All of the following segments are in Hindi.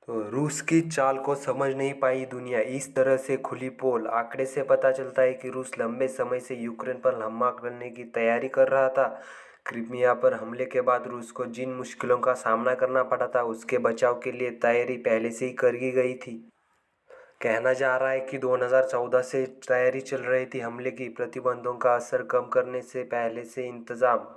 तो रूस की चाल को समझ नहीं पाई दुनिया। इस तरह से खुली पोल। आंकड़े से पता चलता है कि रूस लंबे समय से यूक्रेन पर हमला करने की तैयारी कर रहा था। क्रीमिया पर हमले के बाद रूस को जिन मुश्किलों का सामना करना पड़ा था, उसके बचाव के लिए तैयारी पहले से ही कर दी गई थी। कहना जा रहा है कि 2014 से तैयारी चल रही थी हमले की। प्रतिबंधों का असर कम करने से पहले से इंतजाम।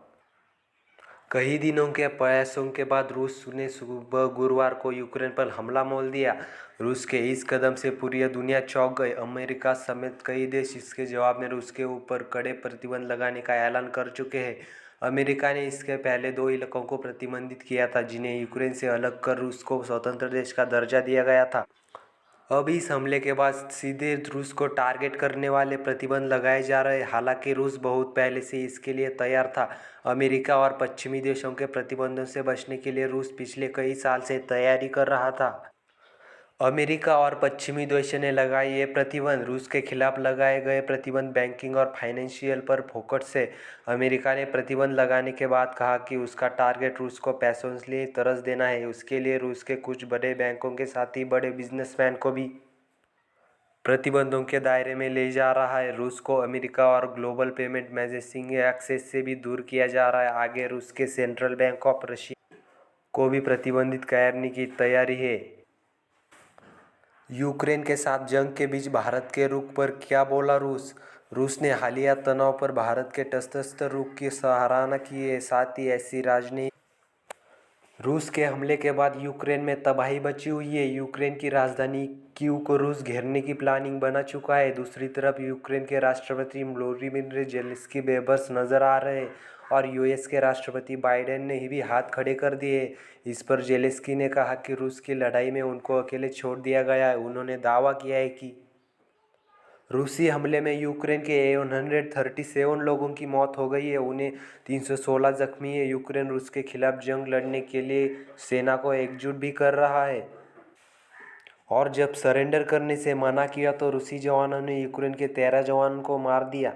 कई दिनों के प्रयासों के बाद रूस ने सुबह गुरुवार को यूक्रेन पर हमला बोल दिया। रूस के इस कदम से पूरी दुनिया चौंक गई। अमेरिका समेत कई देश इसके जवाब में रूस के ऊपर कड़े प्रतिबंध लगाने का ऐलान कर चुके हैं। अमेरिका ने इसके पहले दो इलाकों को प्रतिबंधित किया था, जिन्हें यूक्रेन से अलग कर रूस को स्वतंत्र देश का दर्जा दिया गया था। अब इस हमले के बाद सीधे रूस को टारगेट करने वाले प्रतिबंध लगाए जा रहे हैं। हालांकि रूस बहुत पहले से इसके लिए तैयार था। अमेरिका और पश्चिमी देशों के प्रतिबंधों से बचने के लिए रूस पिछले कई साल से तैयारी कर रहा था। अमेरिका और पश्चिमी देशों ने लगाए ये प्रतिबंध। रूस के खिलाफ लगाए गए प्रतिबंध बैंकिंग और फाइनेंशियल पर फोकस है। अमेरिका ने प्रतिबंध लगाने के बाद कहा कि उसका टारगेट रूस को पैसों के लिए तरस देना है। उसके लिए रूस के कुछ बड़े बैंकों के साथ ही बड़े बिजनेसमैन को भी प्रतिबंधों के दायरे में ले जा रहा है। रूस को अमेरिका और ग्लोबल पेमेंट मैसेजिंग एक्सेस से भी दूर किया जा रहा है। आगे रूस के सेंट्रल बैंक ऑफ रशिया को भी प्रतिबंधित करने की तैयारी है। यूक्रेन के साथ जंग के बीच भारत के रुख पर क्या बोला रूस? रूस ने हालिया तनाव पर भारत के तटस्थ रुख की सराहना की है। साथ ही ऐसी राजनीति रूस के हमले के बाद यूक्रेन में तबाही मची हुई है। यूक्रेन की राजधानी कीव को रूस घेरने की प्लानिंग बना चुका है। दूसरी तरफ यूक्रेन के राष्ट्रपति वोलोदिमीर ज़ेलेंस्की बेबस नजर आ रहे हैं और यूएस के राष्ट्रपति बाइडेन ने भी हाथ खड़े कर दिए। इस पर ज़ेलेंस्की ने कहा कि रूस की लड़ाई में उनको अकेले छोड़ दिया गया है। उन्होंने दावा किया है कि रूसी हमले में यूक्रेन के 137 लोगों की मौत हो गई है, उन्हें 316 जख्मी है। यूक्रेन रूस के खिलाफ जंग लड़ने के लिए सेना को एकजुट भी कर रहा है और जब सरेंडर करने से मना किया तो रूसी जवानों ने यूक्रेन के 13 जवानों को मार दिया।